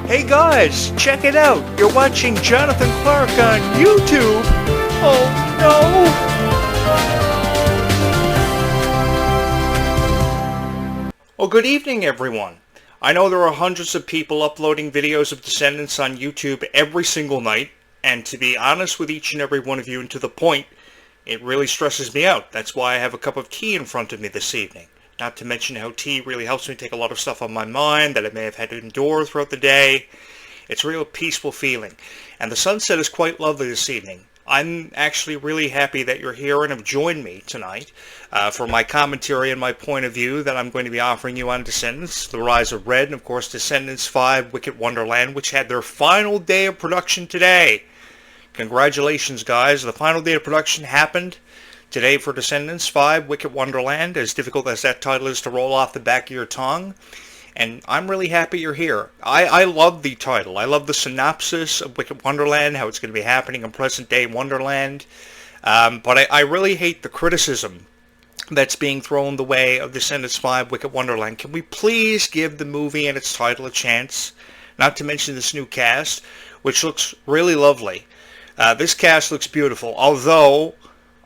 Hey guys, check it out. You're watching Jonathan Clark on YouTube. Oh no. Well, good evening everyone. I know there are hundreds of people uploading videos of Descendants on YouTube every single night, and to be honest with each and every one of you and to the point, it really stresses me out. That's why I have a cup of tea in front of me this evening. Not to mention how tea really helps me take a lot of stuff on my mind that I may have had to endure throughout the day. It's a real peaceful feeling. And the sunset is quite lovely this evening. I'm actually really happy that you're here and have joined me tonight for my commentary and my point of view that I'm going to be offering you on Descendants, The Rise of Red, and of course Descendants 5, Wicked Wonderland, which had their final day of production today. Congratulations, guys. The final day of production happened today for Descendants 5, Wicked Wonderland, as difficult as that title is to roll off the back of your tongue. And I'm really happy you're here. I love the title. I love the synopsis of Wicked Wonderland, how it's going to be happening in present-day Wonderland. But I really hate the criticism that's being thrown the way of Descendants 5, Wicked Wonderland. Can we please give the movie and its title a chance? Not to mention this new cast, which looks really lovely. This cast looks beautiful, although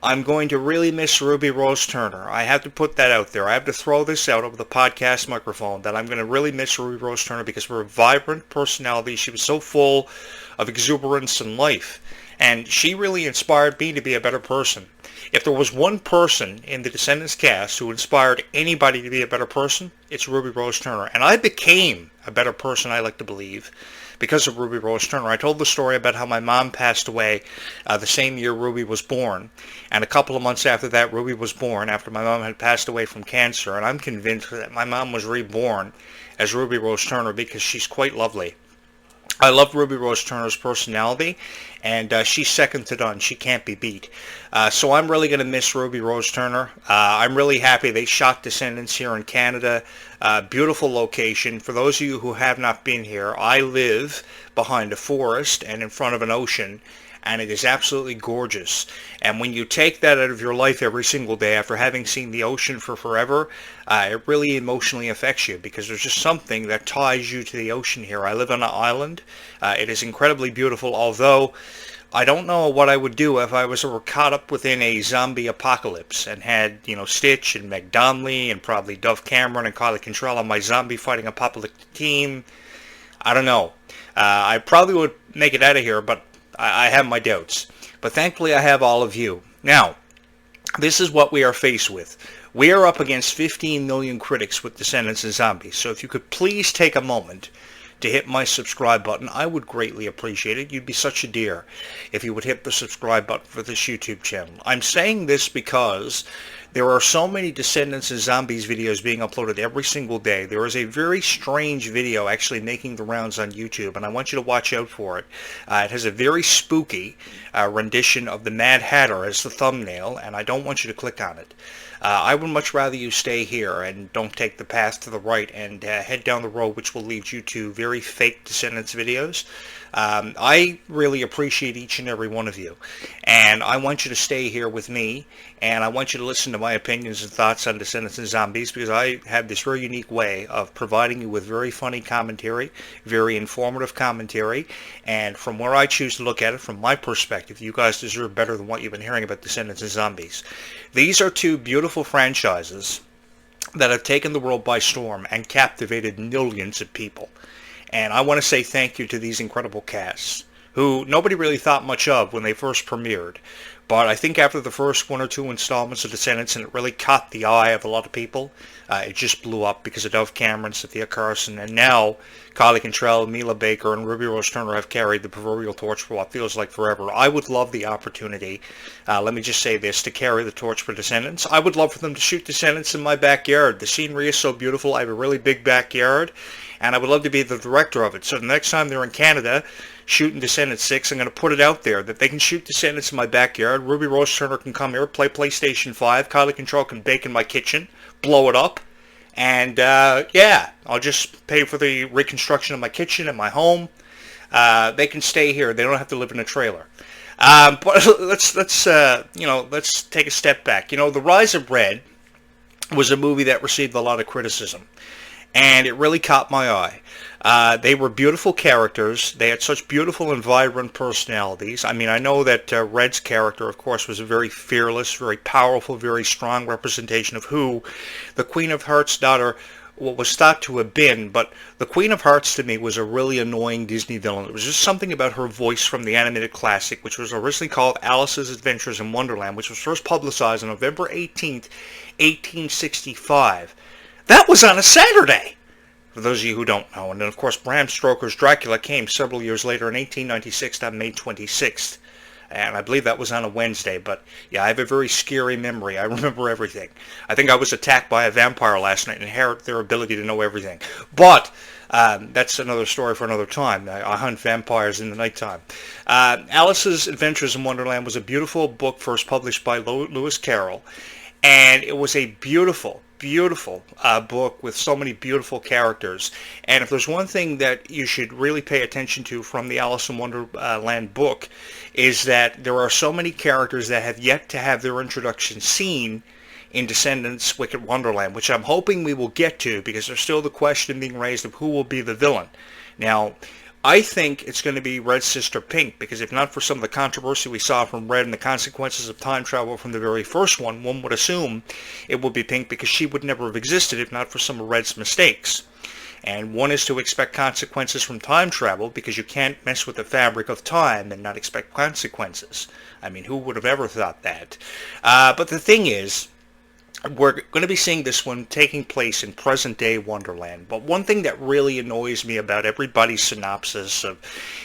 I'm going to really miss Ruby Rose Turner. I have to put that out there. I have to throw this out over the podcast microphone that I'm going to really miss Ruby Rose Turner because of her vibrant personality. She was so full of exuberance and life. And she really inspired me to be a better person. If there was one person in the Descendants cast who inspired anybody to be a better person, it's Ruby Rose Turner. And I became a better person, I like to believe, because of Ruby Rose Turner. I told the story about how my mom passed away the same year Ruby was born. And a couple of months after that, Ruby was born, after my mom had passed away from cancer. And I'm convinced that my mom was reborn as Ruby Rose Turner because she's quite lovely. I love Ruby Rose Turner's personality, and she's second to none. She can't be beat. So I'm really going to miss Ruby Rose Turner. I'm really happy they shot Descendants here in Canada. Beautiful location. For those of you who have not been here, I live behind a forest and in front of an ocean, and it is absolutely gorgeous. And when you take that out of your life every single day after having seen the ocean for forever, it really emotionally affects you because there's just something that ties you to the ocean here. I live on an island. It is incredibly beautiful, although I don't know what I would do if I was ever caught up within a zombie apocalypse and had, Stitch and Meg Donnelly and probably Dove Cameron and Kylie Cantrell on my zombie fighting apocalyptic team. I don't know. I probably would make it out of here, but I have my doubts. But thankfully I have all of you. Now, this is what we are faced with. We are up against 15 million critics with Descendants and Zombies. So if you could please take a moment to hit my subscribe button, I would greatly appreciate it. You'd be such a dear if you would hit the subscribe button for this YouTube channel. I'm saying this because there are so many Descendants and Zombies videos being uploaded every single day. There is a very strange video actually making the rounds on YouTube, and I want you to watch out for it. It has a very spooky rendition of the Mad Hatter as the thumbnail, and I don't want you to click on it. I would much rather you stay here and don't take the path to the right and head down the road which will lead you to very fake Descendants videos. I really appreciate each and every one of you, and I want you to stay here with me, and I want you to listen to my opinions and thoughts on Descendants and Zombies because I have this very unique way of providing you with very funny commentary, very informative commentary, and from where I choose to look at it, from my perspective, you guys deserve better than what you've been hearing about Descendants and Zombies. These are two beautiful franchises that have taken the world by storm and captivated millions of people. And I want to say thank you to these incredible casts, who nobody really thought much of when they first premiered. But I think after the first one or two installments of Descendants, and it really caught the eye of a lot of people, it just blew up because of Dove Cameron, Sophia Carson, and now Kylie Cantrell, Mila Baker, and Ruby Rose Turner have carried the proverbial torch for what feels like forever. I would love the opportunity, let me just say this, to carry the torch for Descendants. I would love for them to shoot Descendants in my backyard. The scenery is so beautiful. I have a really big backyard, and I would love to be the director of it. So the next time they're in Canada shooting Descendants 6, I'm going to put it out there that they can shoot Descendants in my backyard. Ruby Rose Turner can come here, play PlayStation 5. Kylie Control can bake in my kitchen, blow it up. And, yeah, I'll just pay for the reconstruction of my kitchen and my home. They can stay here. They don't have to live in a trailer. But let's take a step back. The Rise of Red was a movie that received a lot of criticism. and it really caught my eye. They were beautiful characters. They had such beautiful and vibrant personalities. I mean, I know that Red's character, of course, was a very fearless, very powerful, very strong representation of who the Queen of Hearts' daughter what was thought to have been, but the Queen of Hearts to me was a really annoying Disney villain. It was just something about her voice from the animated classic, which was originally called Alice's Adventures in Wonderland, which was first publicized on November 18th, 1865. That was on a Saturday, for those of you who don't know. And then, of course, Bram Stoker's Dracula came several years later in 1896 on May 26th. And I believe that was on a Wednesday, but yeah, I have a very scary memory. I remember everything. I think I was attacked by a vampire last night and inherit their ability to know everything. But that's another story for another time. I hunt vampires in the nighttime. Alice's Adventures in Wonderland was a beautiful book first published by Lewis Carroll, and it was a beautiful book with so many beautiful characters. And if there's one thing that you should really pay attention to from the Alice in Wonderland book, is that there are so many characters that have yet to have their introduction seen in Descendants Wicked Wonderland, which I'm hoping we will get to, because there's still the question being raised of who will be the villain. Now, I think it's going to be Red's sister Pink, because if not for some of the controversy we saw from Red and the consequences of time travel from the very first one would assume it would be Pink, because she would never have existed if not for some of Red's mistakes. And one is to expect consequences from time travel, because you can't mess with the fabric of time and not expect consequences. I mean, who would have ever thought that? But the thing is, we're going to be seeing this one taking place in present-day Wonderland. But one thing that really annoys me about everybody's synopsis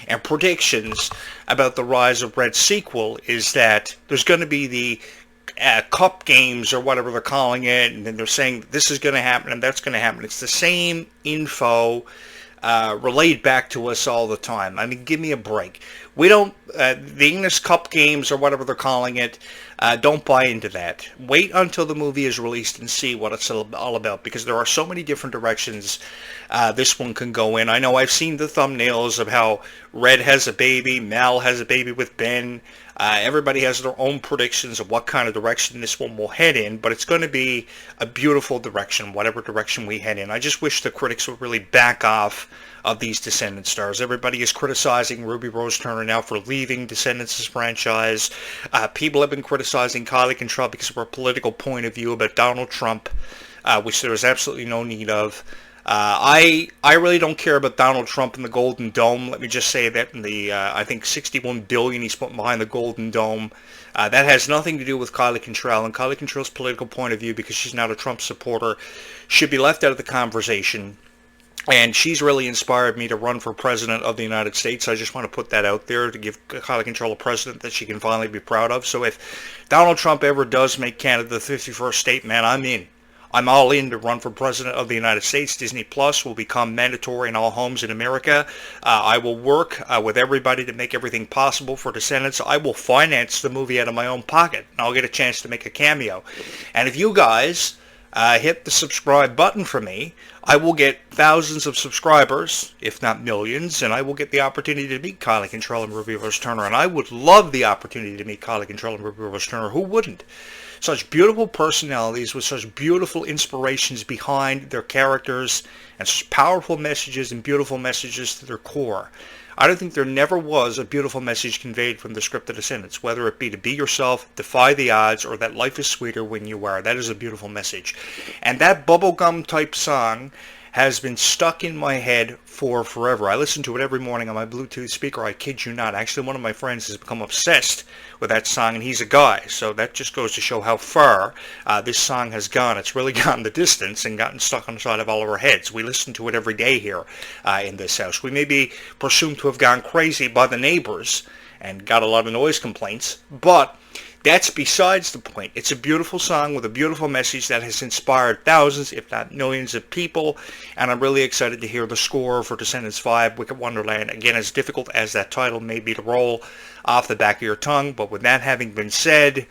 and predictions about the Rise of Red sequel is that there's going to be the cup games or whatever they're calling it, and then they're saying this is going to happen and that's going to happen. It's the same info relayed back to us all the time. I mean, give me a break. We don't, the English Cup games or whatever they're calling it, don't buy into that. Wait until the movie is released and see what it's all about, because there are so many different directions this one can go in. I know I've seen the thumbnails of how Red has a baby, Mal has a baby with Ben. Everybody has their own predictions of what kind of direction this one will head in, but it's going to be a beautiful direction, whatever direction we head in. I just wish the critics would really back off of these Descendants stars. Everybody is criticizing Ruby Rose Turner now for leaving Descendants' franchise. People have been criticizing Kylie Contrell because of her political point of view about Donald Trump, which there is absolutely no need of. I really don't care about Donald Trump and the Golden Dome. Let me just say that in the I think $61 billion he's put behind the Golden Dome. That has nothing to do with Kylie Contrell, and Kylie Contrell's political point of view, because she's not a Trump supporter, should be left out of the conversation. And she's really inspired me to run for president of the United States. I just want to put that out there to give Kylie Contrell a president that she can finally be proud of. So if Donald Trump ever does make Canada the 51st state, man, I'm in. I'm all in to run for president of the United States. Disney Plus will become mandatory in all homes in America. I will work with everybody to make everything possible for Descendants. I will finance the movie out of my own pocket, and I'll get a chance to make a cameo. And if you guys hit the subscribe button for me, I will get thousands of subscribers, if not millions, and I will get the opportunity to meet Kylie Contrell and Ruby Rose Turner. And I would love the opportunity to meet Kylie Contrell and Ruby Rose Turner. Who wouldn't? Such beautiful personalities with such beautiful inspirations behind their characters and such powerful messages and beautiful messages to their core. I don't think there never was a beautiful message conveyed from the script of Descendants, whether it be to be yourself, defy the odds, or that life is sweeter when you are. That is a beautiful message. And that bubblegum type song has been stuck in my head for forever. I listen to it every morning on my Bluetooth speaker. I kid you not. Actually, one of my friends has become obsessed with that song, and he's a guy. So that just goes to show how far this song has gone. It's really gone the distance and gotten stuck on the side of all of our heads. We listen to it every day here in this house. We may be presumed to have gone crazy by the neighbors and got a lot of noise complaints, but that's besides the point. It's a beautiful song with a beautiful message that has inspired thousands, if not millions of people, and I'm really excited to hear the score for Descendants 5, Wicked Wonderland. Again, as difficult as that title may be to roll off the back of your tongue, but with that having been said,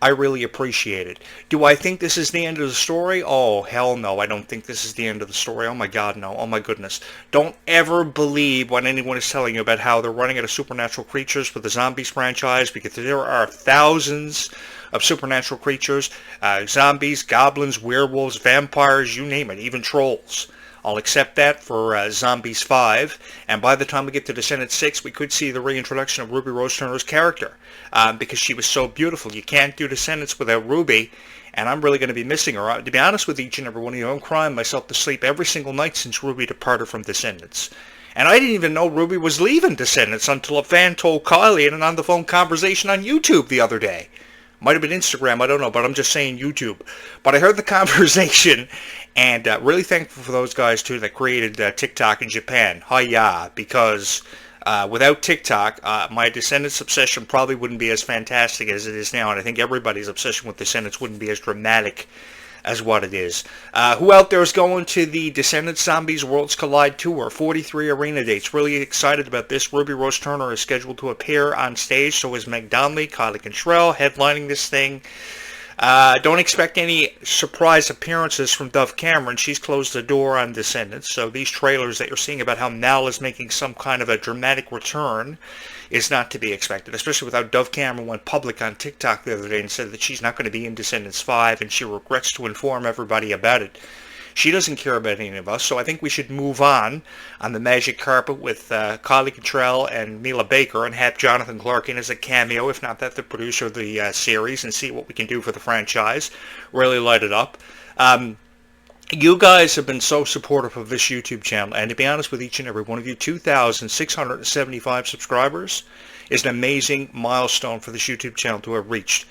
I really appreciate it. Do I think this is the end of the story? Oh, hell no. I don't think this is the end of the story. Oh my God, no. Oh my goodness. Don't ever believe what anyone is telling you about how they're running out of supernatural creatures for the Zombies franchise, because there are thousands of supernatural creatures. Zombies, goblins, werewolves, vampires, you name it, even trolls. I'll accept that for Zombies 5, and by the time we get to Descendants 6, we could see the reintroduction of Ruby Rose Turner's character, because she was so beautiful. You can't do Descendants without Ruby, and I'm really going to be missing her. To be honest with each and every one of you, I'm crying myself to sleep every single night since Ruby departed from Descendants. And I didn't even know Ruby was leaving Descendants until a fan told Kylie in an on-the-phone conversation on YouTube the other day. Might have been Instagram, I don't know, but I'm just saying YouTube. But I heard the conversation, and really thankful for those guys, too, that created TikTok in Japan. Hi-ya, because without TikTok, my Descendants obsession probably wouldn't be as fantastic as it is now, and I think everybody's obsession with Descendants wouldn't be as dramatic as what it is. Who out there is going to the Descendants Zombies Worlds Collide Tour? 43 arena dates. Really excited about this. Ruby Rose Turner is scheduled to appear on stage. So is Meg Donnelly, Kylie Cantrell headlining this thing. Don't expect any surprise appearances from Dove Cameron. She's closed the door on Descendants. So these trailers that you're seeing about how Mal is making some kind of a dramatic return is not to be expected, especially without Dove Cameron went public on TikTok the other day and said that she's not going to be in Descendants 5 and she regrets to inform everybody about it. She doesn't care about any of us, so I think we should move on the magic carpet with Kylie Cantrell and Mila Baker and have Jonathan Clark in as a cameo, if not that, the producer of the series, and see what we can do for the franchise. Really light it up. You guys have been so supportive of this YouTube channel, and to be honest with each and every one of you, 2,675 subscribers is an amazing milestone for this YouTube channel to have reached.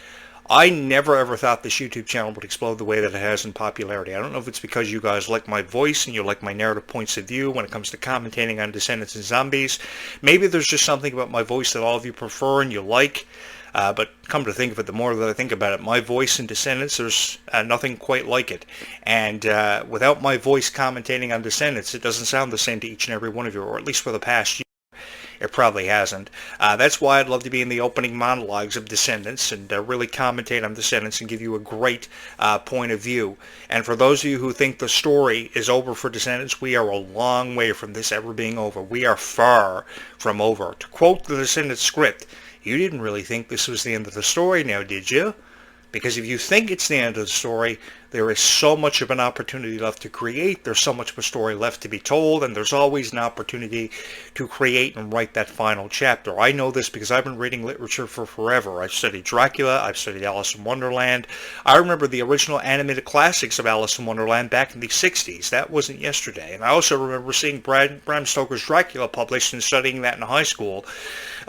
I never ever thought this YouTube channel would explode the way that it has in popularity. I don't know if it's because you guys like my voice and you like my narrative points of view when it comes to commentating on Descendants and Zombies. Maybe there's just something about my voice that all of you prefer and you like. But come to think of it, the more that I think about it, my voice in Descendants, there's nothing quite like it. And without my voice commentating on Descendants, it doesn't sound the same to each and every one of you, or at least for the past year. It probably hasn't. That's why I'd love to be in the opening monologues of Descendants and really commentate on Descendants and give you a great point of view. And for those of you who think the story is over for Descendants, we are a long way from this ever being over. We are far from over. To quote the Descendants script, you didn't really think this was the end of the story now, did you? Because if you think it's the end of the story, there is so much of an opportunity left to create, there's so much of a story left to be told, and there's always an opportunity to create and write that final chapter. I know this because I've been reading literature for forever. I've studied Dracula, I've studied Alice in Wonderland. I remember the original animated classics of Alice in Wonderland back in the 60s. That wasn't yesterday. And I also remember seeing Bram Stoker's Dracula published and studying that in high school.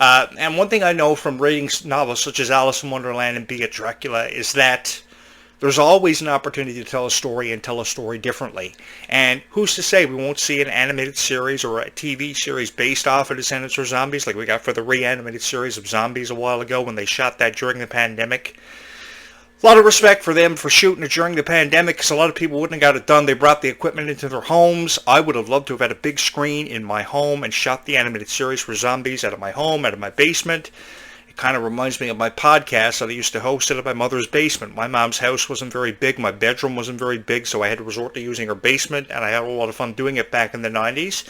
And one thing I know from reading novels such as Alice in Wonderland and Be It Dracula is that there's always an opportunity to tell a story and tell a story differently. And who's to say we won't see an animated series or a TV series based off of Descendants or Zombies like we got for the reanimated series of Zombies a while ago when they shot that during the pandemic. A lot of respect for them for shooting it during the pandemic because a lot of people wouldn't have got it done. They brought the equipment into their homes. I would have loved to have had a big screen in my home and shot the animated series for Zombies out of my home, out of my basement. Kind of reminds me of my podcast that I used to host it at my mother's basement. My mom's house wasn't very big. My bedroom wasn't very big, so I had to resort to using her basement, and I had a lot of fun doing it back in the 90s.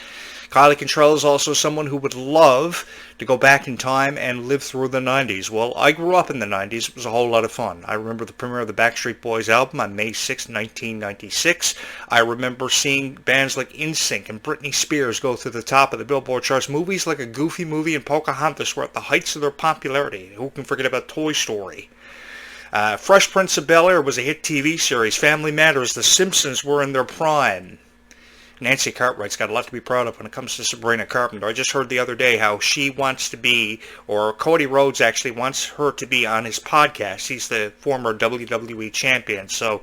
Kylie Cantrell is also someone who would love to go back in time and live through the 90s. Well, I grew up in the 90s. It was a whole lot of fun. I remember the premiere of the Backstreet Boys album on May 6, 1996. I remember seeing bands like NSYNC and Britney Spears go through the top of the Billboard charts. Movies like A Goofy Movie and Pocahontas were at the heights of their popularity. Who can forget about Toy Story? Fresh Prince of Bel-Air was a hit TV series. Family Matters, The Simpsons were in their prime. Nancy Cartwright's got a lot to be proud of when it comes to Sabrina Carpenter. I just heard the other day how she wants to be, or Cody Rhodes actually wants her to be on his podcast. He's the former WWE champion. So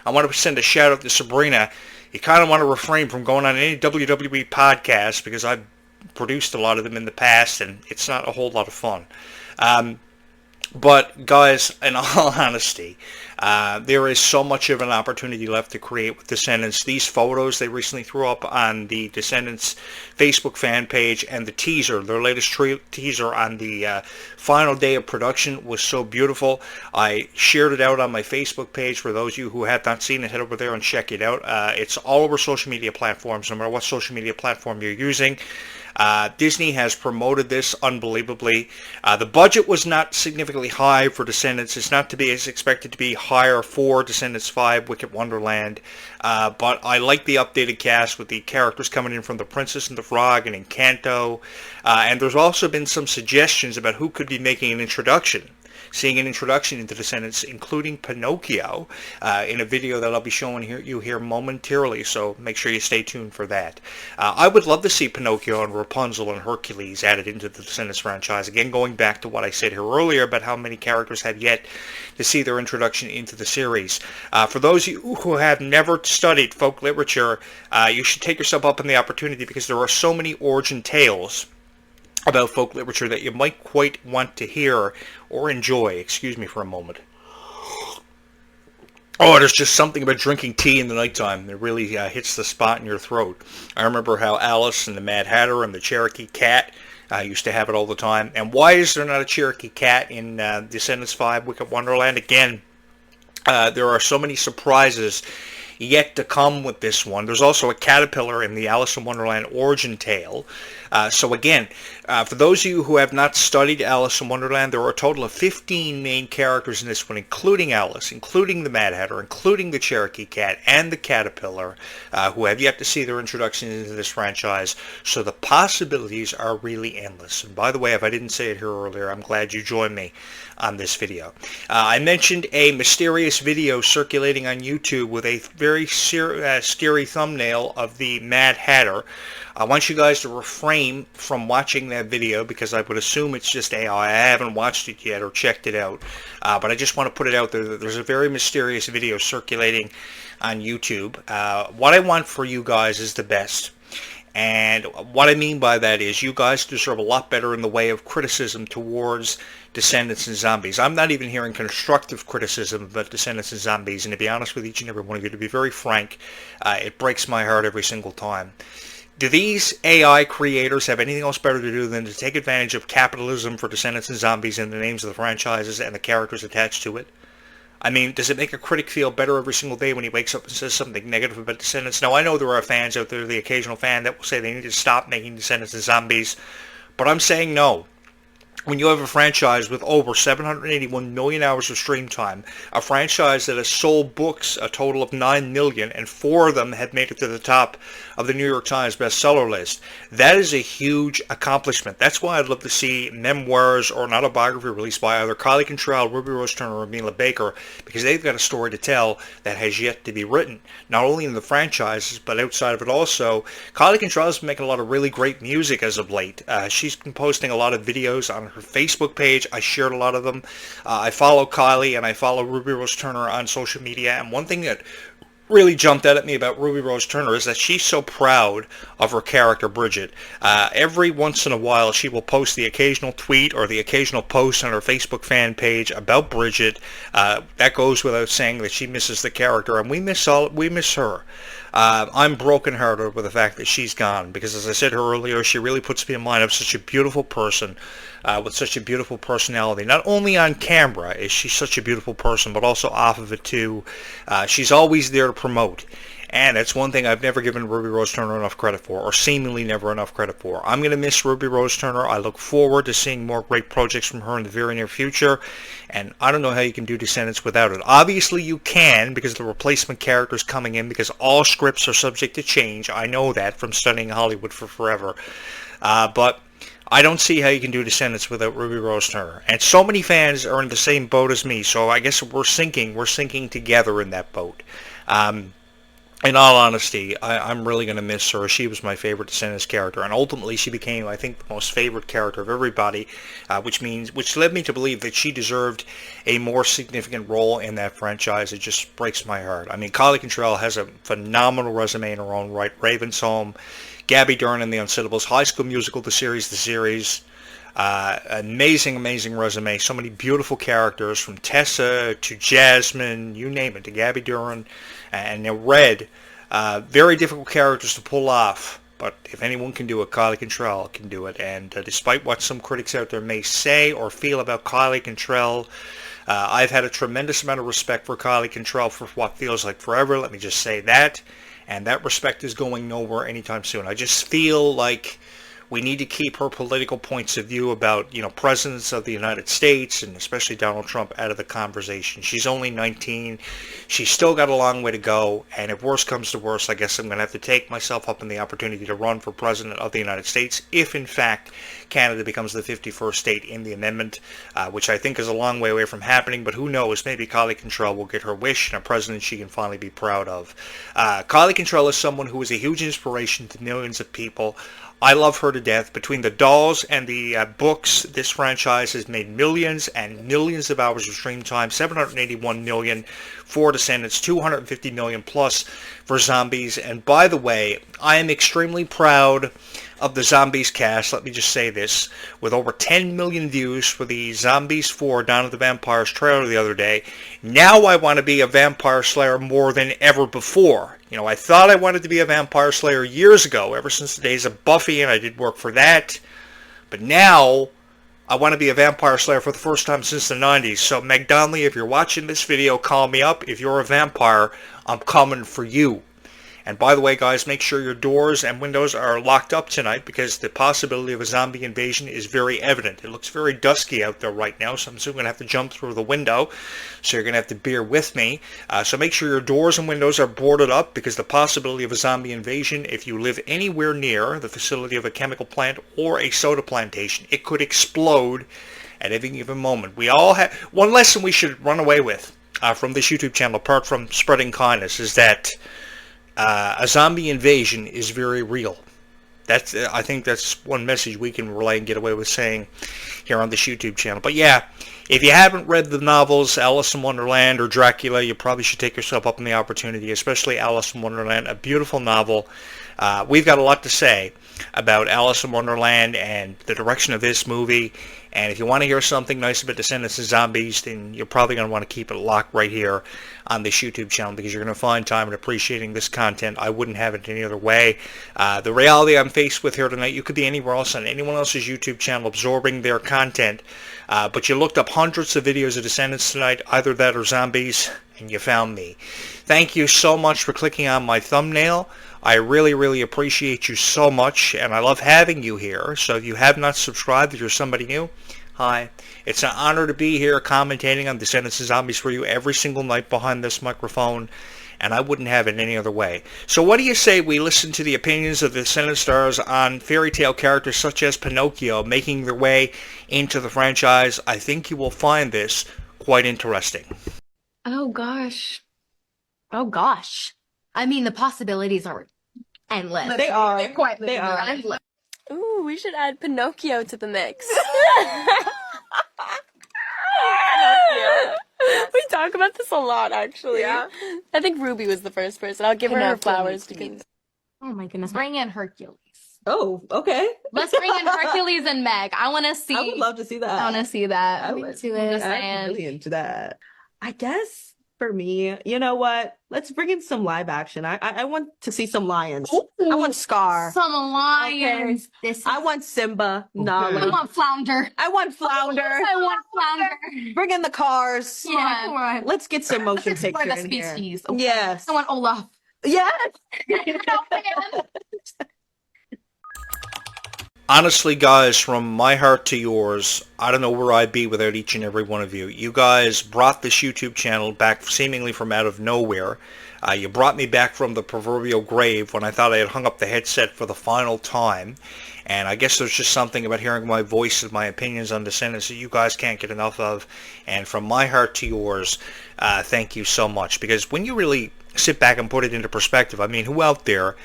I want to send a shout out to Sabrina. You kind of want to refrain from going on any WWE podcast because I've produced a lot of them in the past and it's not a whole lot of fun. But guys, in all honesty, there is so much of an opportunity left to create with Descendants. These photos they recently threw up on the Descendants Facebook fan page and the teaser, their latest teaser on the final day of production was so beautiful. I shared it out on my Facebook page. For those of you who have not seen it, head over there and check it out. It's all over social media platforms, no matter what social media platform you're using. Disney has promoted this unbelievably. The budget was not significantly high for Descendants. It's not to be as expected to be hire for Descendants 5 Wicked Wonderland, but I like the updated cast with the characters coming in from The Princess and the Frog and Encanto, and there's also been some suggestions about who could be making an introduction. Seeing an introduction into Descendants, including Pinocchio, in a video that I'll be showing you here momentarily, so make sure you stay tuned for that. I would love to see Pinocchio and Rapunzel and Hercules added into the Descendants franchise. Again, going back to what I said here earlier about how many characters have yet to see their introduction into the series. For those of you who have never studied folk literature, you should take yourself up on the opportunity, because there are so many origin tales about folk literature that you might quite want to hear or enjoy. Excuse me for a moment. Oh, there's just something about drinking tea in the nighttime that really hits the spot in your throat. I remember how Alice and the Mad Hatter and the Cherokee Cat used to have it all the time. And why is there not a Cherokee Cat in Descendants 5 Wicked Wonderland? Again, there are so many surprises yet to come with this one. There's also a caterpillar in the Alice in Wonderland origin tale. So again, for those of you who have not studied Alice in Wonderland, there are a total of 15 main characters in this one, including Alice, including the Mad Hatter, including the Cherokee Cat, and the caterpillar, who have yet to see their introduction into this franchise. So the possibilities are really endless. And by the way, if I didn't say it here earlier, I'm glad you joined me on this video. I mentioned a mysterious video circulating on YouTube with a very scary thumbnail of the Mad Hatter. I want you guys to refrain from watching that video, because I would assume it's just AI. I haven't watched it yet or checked it out, but I just want to put it out there that there's a very mysterious video circulating on YouTube. What I want for you guys is the best. And what I mean by that is you guys deserve a lot better in the way of criticism towards Descendants and Zombies. I'm not even hearing constructive criticism about Descendants and Zombies, and to be honest with each and every one of you, to be very frank, it breaks my heart every single time. Do these AI creators have anything else better to do than to take advantage of capitalism for Descendants and Zombies and the names of the franchises and the characters attached to it? I mean, does it make a critic feel better every single day when he wakes up and says something negative about Descendants? Now, I know there are fans out there, the occasional fan, that will say they need to stop making Descendants and Zombies, but I'm saying no. When you have a franchise with over 781 million hours of stream time, a franchise that has sold books a total of 9 million, and 4 of them have made it to the top of the New York Times bestseller list, that is a huge accomplishment. That's why I'd love to see memoirs or an autobiography released by either Kylie Cantrell, Ruby Rose Turner, or Mila Baker, because they've got a story to tell that has yet to be written, not only in the franchises, but outside of it also. Kylie Cantrell has been making a lot of really great music as of late. She's been posting a lot of videos on her Facebook page. I shared a lot of them. I follow Kylie and I follow Ruby Rose Turner on social media, and one thing that really jumped out at me about Ruby Rose Turner is that she's so proud of her character Bridget. Every once in a while she will post the occasional tweet or the occasional post on her Facebook fan page about Bridget. That goes without saying that she misses the character, and we miss her. I'm brokenhearted over the fact that she's gone, because as I said earlier, she really puts me in mind of such a beautiful person with such a beautiful personality. Not only on camera is she such a beautiful person, but also off of it too. She's always there to promote. And that's one thing I've never given Ruby Rose Turner enough credit for, or seemingly never enough credit for. I'm going to miss Ruby Rose Turner. I look forward to seeing more great projects from her in the very near future. And I don't know how you can do Descendants without it. Obviously you can, because the replacement character's coming in, because all scripts are subject to change. I know that from studying Hollywood for forever. But I don't see how you can do Descendants without Ruby Rose Turner. And so many fans are in the same boat as me, so I guess we're sinking together in that boat. In all honesty, I'm really going to miss her. She was my favorite Descendants character, and ultimately she became, I think, the most favorite character of everybody, which led me to believe that she deserved a more significant role in that franchise. It just breaks my heart. I mean, Kylie Cantrell has a phenomenal resume in her own right. Raven's Home, Gabby Dern and the Unsittables, High School Musical, the series. Amazing resume. So many beautiful characters, from Tessa to Jasmine, you name it, to Gabby Dern and Red. Very difficult characters to pull off, but if anyone can do it, Kylie Cantrell can do it. And despite what some critics out there may say or feel about Kylie Cantrell, I've had a tremendous amount of respect for Kylie Cantrell for what feels like forever. Let me just say that. And that respect is going nowhere anytime soon. I just feel like We need to keep her political points of view about, presidents of the United States, and especially Donald Trump, out of the conversation. She's only 19. She's still got a long way to go, and if worse comes to worse, I guess I'm going to have to take myself up on the opportunity to run for president of the United States if, in fact, Canada becomes the 51st state in the amendment, which I think is a long way away from happening, but who knows, maybe Kylie Cantrell will get her wish and a president she can finally be proud of. Kylie Cantrell is someone who is a huge inspiration to millions of people. I love her to death. Between the dolls and the books, this franchise has made millions and millions of hours of stream time, 781 million for Descendants, 250 million plus for Zombies. And by the way, I am extremely proud of the Zombies cast. Let me just say this. With over 10 million views for the Zombies 4 Dawn of the Vampires trailer the other day, now I want to be a vampire slayer more than ever before. I thought I wanted to be a vampire slayer years ago, ever since the days of Buffy, and I did work for that. But now, I want to be a vampire slayer for the first time since the 90s. So, Meg Donnelly, if you're watching this video, call me up. If you're a vampire, I'm coming for you. And by the way, guys, make sure your doors and windows are locked up tonight, because the possibility of a zombie invasion is very evident. It looks very dusky out there right now, so I'm soon going to have to jump through the window. So you're going to have to bear with me. So make sure your doors and windows are boarded up, because the possibility of a zombie invasion, if you live anywhere near the facility of a chemical plant or a soda plantation, it could explode at any given moment. We all have one lesson we should run away with from this YouTube channel, apart from spreading kindness, is that a zombie invasion is very real. I think that's one message we can relay and get away with saying here on this YouTube channel. But yeah, if you haven't read the novels Alice in Wonderland or Dracula, you probably should take yourself up on the opportunity, especially Alice in Wonderland, a beautiful novel. We've got a lot to say about Alice in Wonderland and the direction of this movie. And if you want to hear something nice about Descendants and Zombies, then you're probably going to want to keep it locked right here on this YouTube channel, because you're going to find time in appreciating this content. I wouldn't have it any other way. The reality I'm faced with here tonight, you could be anywhere else on anyone else's YouTube channel absorbing their content, but you looked up hundreds of videos of Descendants tonight, either that or Zombies, and you found me. Thank you so much for clicking on my thumbnail. I really, really appreciate you so much, and I love having you here. So if you have not subscribed, if you're somebody new, hi. It's an honor to be here commentating on Descendants and Zombies for you every single night behind this microphone, and I wouldn't have it any other way. So what do you say we listen to the opinions of the Descendant stars on fairy tale characters such as Pinocchio making their way into the franchise? I think you will find this quite interesting. Oh gosh. Oh gosh. I mean, the possibilities are endless. They are. They're quite They are. endless. Ooh, we should add Pinocchio to the mix. We talk about this a lot, actually. Yeah. I think Ruby was the first person. I'll give her her flowers because. Oh my goodness. Bring in Hercules. Oh, okay. Let's bring in Hercules and Meg. I want to see. I would love to see that. I want to see that. I I'm would. into it. I'm really into that. I guess for me, you know what? Let's bring in some live action. I want to see some lions. I want Scar. Some lions. This I want Simba. Nala. I want Flounder. I want Flounder. I want Flounder. Bring in the cars. Yeah. Come on. Let's get some motion Let's explore picture the in here. species. Okay. Yes. I want Olaf. Yes. Honestly, guys, from my heart to yours, I don't know where I'd be without each and every one of you. You guys brought this YouTube channel back seemingly from out of nowhere. You brought me back from the proverbial grave when I thought I had hung up the headset for the final time. And I guess there's just something about hearing my voice and my opinions on Descendants that you guys can't get enough of. And from my heart to yours, thank you so much. Because when you really sit back and put it into perspective, I mean, who out there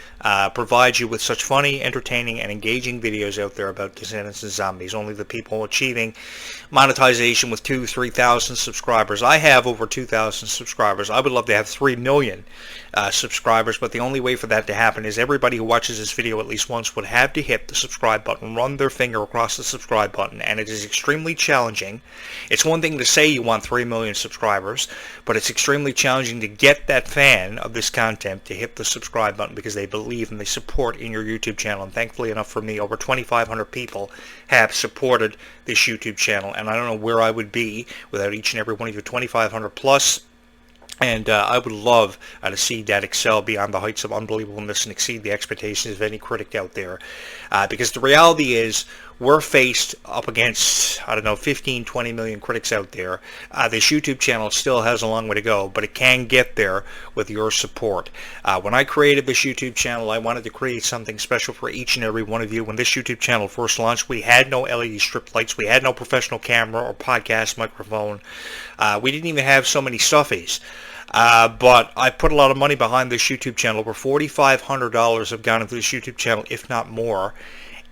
provides you with such funny, entertaining, and engaging videos out there about Descendants and Zombies? Only the people achieving monetization with 2,000 to 3,000 subscribers. I have over 2,000 subscribers. I would love to have 3 million subscribers, but the only way for that to happen is everybody who watches this video at least once would have to hit the subscribe button, run their finger across the subscribe button, and it is extremely challenging. It's one thing to say you want 3 million subscribers, but it's extremely challenging to get that fan of this content to hit the subscribe button because they believe and they support in your YouTube channel. And thankfully enough for me, over 2,500 people have supported this YouTube channel, and I don't know where I would be without each and every one of you. 2,500 plus And I would love to see that excel beyond the heights of unbelievableness and exceed the expectations of any critic out there. Because the reality is, we're faced up against, I don't know, 15, 20 million critics out there. This YouTube channel still has a long way to go, but it can get there with your support. When I created this YouTube channel, I wanted to create something special for each and every one of you. When this YouTube channel first launched, we had no LED strip lights. We had no professional camera or podcast microphone. We didn't even have so many stuffies. But I put a lot of money behind this YouTube channel. Over $4,500 have gone into this YouTube channel, if not more.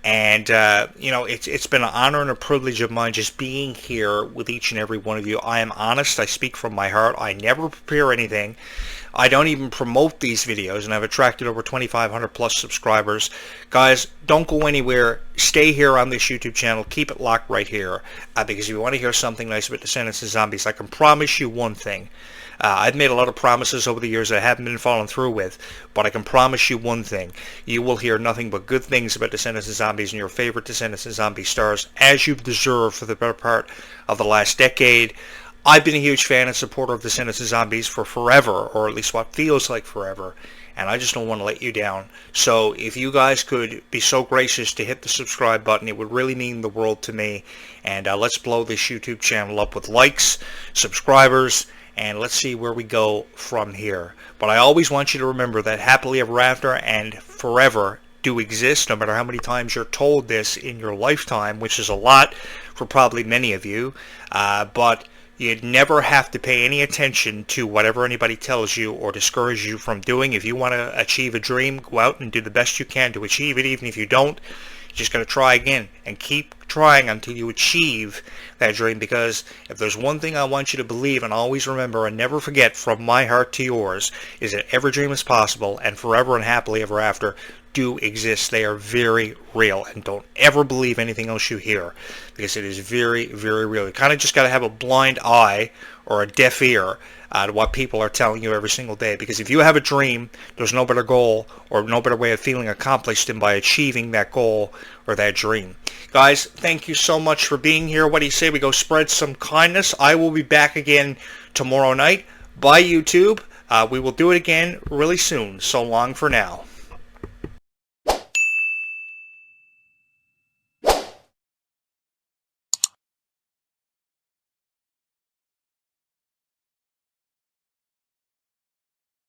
And, you know, it's been an honor and a privilege of mine just being here with each and every one of you. I am honest. I speak from my heart. I never prepare anything. I don't even promote these videos, and I've attracted over 2,500 plus subscribers. Guys, don't go anywhere. Stay here on this YouTube channel. Keep it locked right here. Because if you want to hear something nice about Descendants and Zombies, I can promise you one thing. I've made a lot of promises over the years that I haven't been following through with, but I can promise you one thing. You will hear nothing but good things about Descendants and Zombies and your favorite Descendants and Zombie stars, as you've deserved for the better part of the last decade. I've been a huge fan and supporter of Descendants and Zombies for forever, or at least what feels like forever, and I just don't want to let you down. So if you guys could be so gracious to hit the subscribe button, it would really mean the world to me. And let's blow this YouTube channel up with likes, subscribers, and let's see where we go from here. But I always want you to remember that happily ever after and forever do exist, no matter how many times you're told this in your lifetime, which is a lot for probably many of you. But you'd never have to pay any attention to whatever anybody tells you or discourage you from doing. If you want to achieve a dream, go out and do the best you can to achieve it. Even if you don't, you just got to try again and keep trying until you achieve that dream. Because if there's one thing I want you to believe and always remember and never forget from my heart to yours, is that every dream is possible, and forever and happily ever after do exist. They are very real, and don't ever believe anything else you hear, because it is very, very real. You kind of just got to have a blind eye or a deaf ear to what people are telling you every single day. Because if you have a dream, there's no better goal or no better way of feeling accomplished than by achieving that goal or that dream. Guys, thank you so much for being here. What do you say we go spread some kindness? I will be back again tomorrow night by YouTube. We will do it again really soon. So long for now.